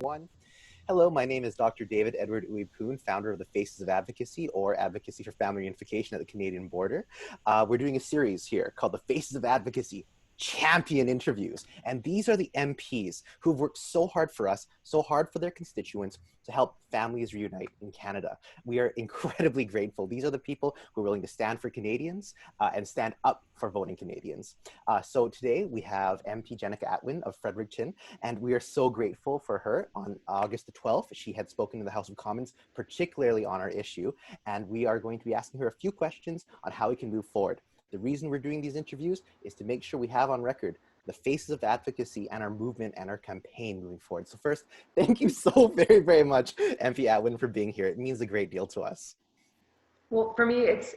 One. Hello, my name is Dr. David Edward-Ooi Poon, founder of the Faces of Advocacy, or Advocacy for Family Reunification at the Canadian border. We're doing a series here called the Faces of Advocacy Champion Interviews. And these are the MPs who've worked so hard for us, so hard for their constituents to help families reunite in Canada. We are incredibly grateful. These are the people who are willing to stand for Canadians and stand up for voting Canadians. So today we have MP Jenica Atwin of Fredericton, and we are so grateful for her. On August the 12th, she had spoken in the House of Commons, particularly on our issue, and we are going to be asking her a few questions on how we can move forward. The reason we're doing these interviews is to make sure we have on record the faces of advocacy and our movement and our campaign moving forward. So first, thank you so very, very much, MP Atwin, for being here. It means a great deal to us. Well, for me, it's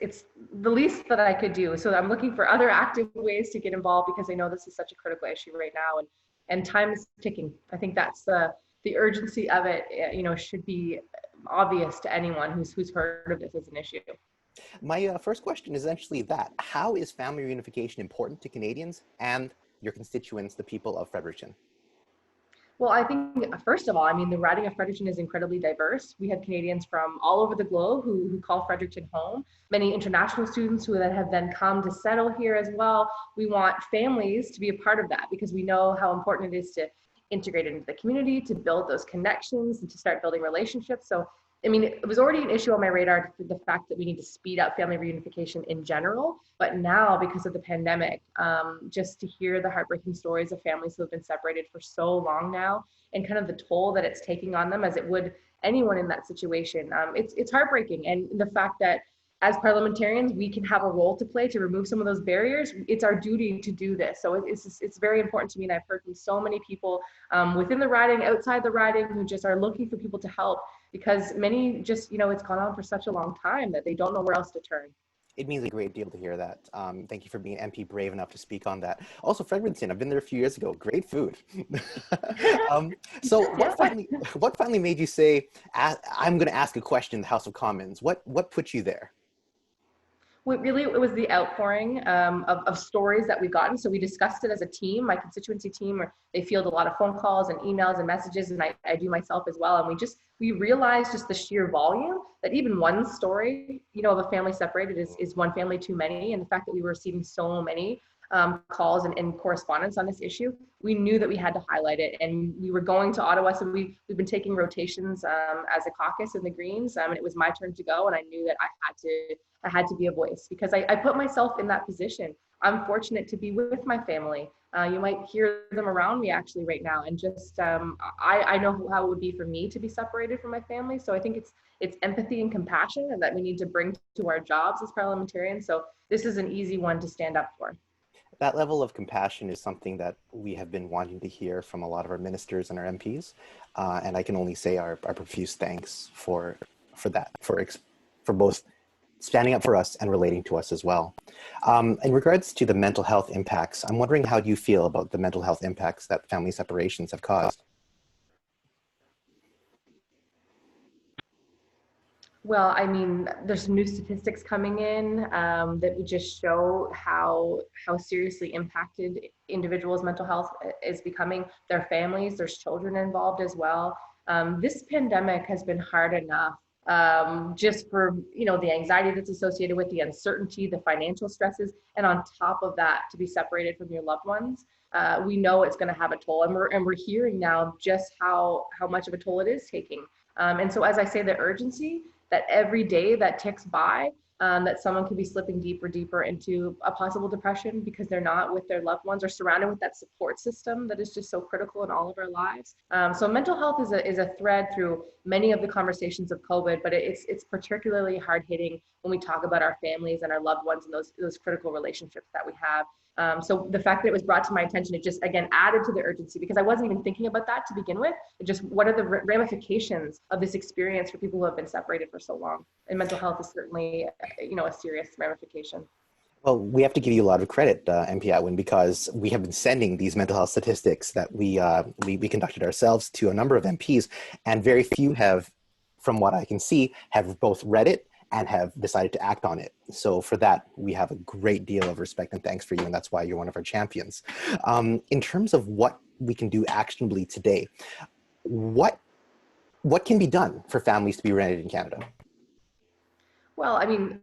the least that I could do. So I'm looking for other active ways to get involved because I know this is such a critical issue right now, and time is ticking. I think that's the urgency of it, should be obvious to anyone who's heard of this as an issue. My first question is actually that. How is family reunification important to Canadians and your constituents, the people of Fredericton? Well, I think, first of all, the riding of Fredericton is incredibly diverse. We have Canadians from all over the globe who call Fredericton home. Many international students who have then come to settle here as well. We want families to be a part of that because we know how important it is to integrate into the community, to build those connections and to start building relationships. So it was already an issue on my radar, the fact that we need to speed up family reunification in general. But now, because of the pandemic, just to hear the heartbreaking stories of families who have been separated for so long now, and kind of the toll that it's taking on them, as it would anyone in that situation, it's heartbreaking. And the fact that as parliamentarians, we can have a role to play to remove some of those barriers. It's our duty to do this. So it's very important to me. And I've heard from so many people within the riding, outside the riding, who just are looking for people to help because many just, it's gone on for such a long time that they don't know where else to turn. It means a great deal to hear that. Thank you for being MP brave enough to speak on that. Also, Fredericton, I've been there a few years ago. Great food. So what finally made you say, I'm going to ask a question in the House of Commons? What put you there? Well, really, it was the outpouring of stories that we've gotten. So we discussed it as a team, my constituency team, or they field a lot of phone calls and emails and messages, and I do myself as well. And we realized just the sheer volume that even one story, of a family separated is one family too many. And the fact that we were receiving so many calls and correspondence on this issue, we knew that we had to highlight it. And we were going to Ottawa, so we've been taking rotations as a caucus in the Greens, and it was my turn to go, and I knew that I had to be a voice because I put myself in that position. I'm fortunate to be with my family. You might hear them around me actually right now, and just I know how it would be for me to be separated from my family. So I think it's empathy and compassion, and that we need to bring to our jobs as parliamentarians. So this is an easy one to stand up for. That level of compassion is something that we have been wanting to hear from a lot of our ministers and our MPs, and I can only say our profuse thanks for that, for both standing up for us and relating to us as well. In regards to the mental health impacts, I'm wondering how do you feel about the mental health impacts that family separations have caused? Well, there's some new statistics coming in that would just show how seriously impacted individuals' mental health is becoming, their families, there's children involved as well. This pandemic has been hard enough just for, the anxiety that's associated with the uncertainty, the financial stresses, and on top of that, to be separated from your loved ones. We know it's going to have a toll, and we're hearing now just how much of a toll it is taking. And so, as I say, the urgency that every day that ticks by, that someone could be slipping deeper into a possible depression because they're not with their loved ones or surrounded with that support system that is just so critical in all of our lives. So mental health is a thread through many of the conversations of COVID, but it's particularly hard hitting when we talk about our families and our loved ones and those critical relationships that we have. So the fact that it was brought to my attention, it just, again, added to the urgency because I wasn't even thinking about that to begin with. It just, what are the ramifications of this experience for people who have been separated for so long? And mental health is certainly, a serious ramification. Well, we have to give you a lot of credit, MP Atwin, because we have been sending these mental health statistics that we conducted ourselves to a number of MPs, and very few have, from what I can see, have both read it and have decided to act on it. So for that, we have a great deal of respect and thanks for you, and that's why you're one of our champions. In terms of what we can do actionably today, What can be done for families to be reunited in Canada? Well, I mean,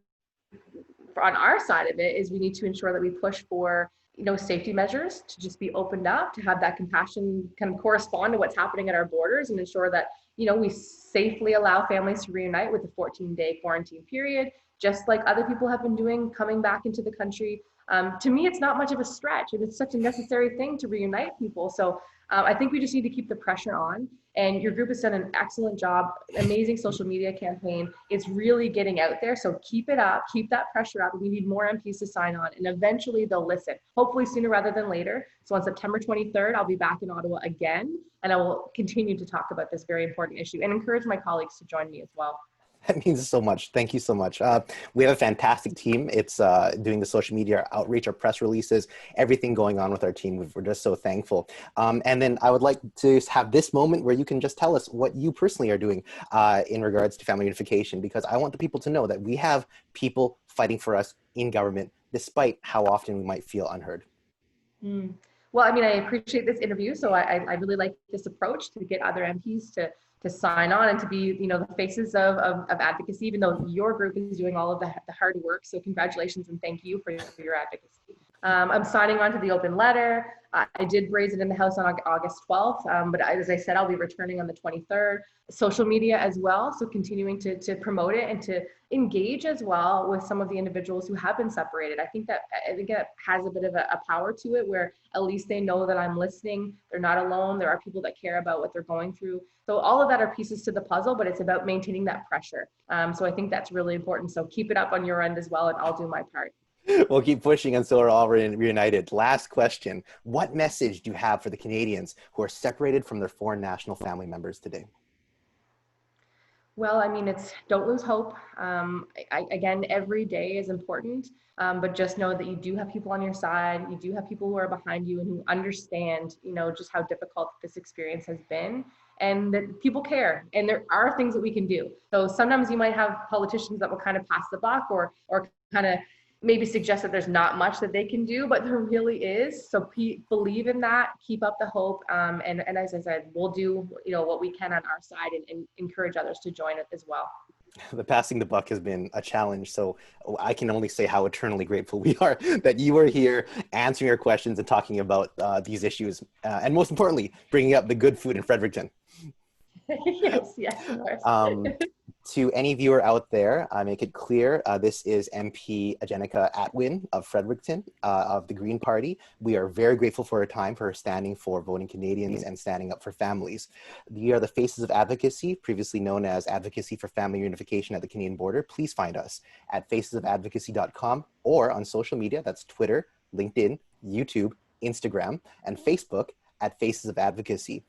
on our side of it is we need to ensure that we push for safety measures to just be opened up, to have that compassion kind of correspond to what's happening at our borders, and ensure that we safely allow families to reunite with a 14-day quarantine period, just like other people have been doing coming back into the country. To me, it's not much of a stretch, and it's such a necessary thing to reunite people. So I think we just need to keep the pressure on. And your group has done an excellent job, amazing social media campaign. It's really getting out there. So keep it up, keep that pressure up. We need more MPs to sign on, and eventually they'll listen, hopefully sooner rather than later. So on September 23rd, I'll be back in Ottawa again, and I will continue to talk about this very important issue and encourage my colleagues to join me as well. That means so much. Thank you so much. We have a fantastic team. It's doing the social media outreach, our press releases, everything going on with our team. We're just so thankful. And then I would like to have this moment where you can just tell us what you personally are doing in regards to family unification, because I want the people to know that we have people fighting for us in government, despite how often we might feel unheard. Well, I mean, I appreciate this interview. So I really like this approach to get other MPs to sign on and to be, the faces of advocacy, even though your group is doing all of the hard work. So congratulations and thank you for your advocacy. I'm signing on to the open letter. I did raise it in the House on August 12th, but as I said, I'll be returning on the 23rd. Social media as well, so continuing to promote it and to engage as well with some of the individuals who have been separated. I think it has a bit of a power to it, where at least they know that I'm listening. They're not alone. There are people that care about what they're going through. So all of that are pieces to the puzzle, but it's about maintaining that pressure. So I think that's really important. So keep it up on your end as well, and I'll do my part. We'll keep pushing until we're all reunited. Last question. What message do you have for the Canadians who are separated from their foreign national family members today? Well, I mean, it's don't lose hope. Again, every day is important, but just know that you do have people on your side. You do have people who are behind you and who understand, just how difficult this experience has been, and that people care. And there are things that we can do. So sometimes you might have politicians that will kind of pass the buck or kind of maybe suggest that there's not much that they can do, but there really is. So believe in that, keep up the hope. And as I said, we'll do, what we can on our side and encourage others to join it as well. The passing the buck has been a challenge. So I can only say how eternally grateful we are that you are here answering our questions and talking about these issues. And most importantly, bringing up the good food in Fredericton. Yes, of course. To any viewer out there, I make it clear, this is MP Jenica Atwin of Fredericton of the Green Party. We are very grateful for her time, for her standing for voting Canadians and standing up for families. We are the Faces of Advocacy, previously known as Advocacy for Family Reunification at the Canadian border. Please find us at facesofadvocacy.com or on social media. That's Twitter, LinkedIn, YouTube, Instagram, and Facebook at Faces of Advocacy.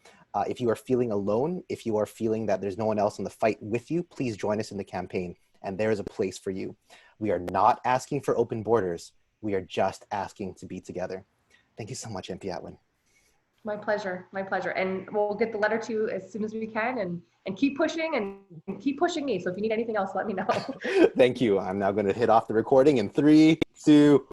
If you are feeling alone, if you are feeling that there's no one else in the fight with you, please join us in the campaign, and there is a place for you. We are not asking for open borders. We are just asking to be together. Thank you so much, MP Atwin. My pleasure, my pleasure. And we'll get the letter to you as soon as we can, and keep pushing and keep pushing me. So if you need anything else, let me know. Thank you. I'm now going to hit off the recording in 3, 2,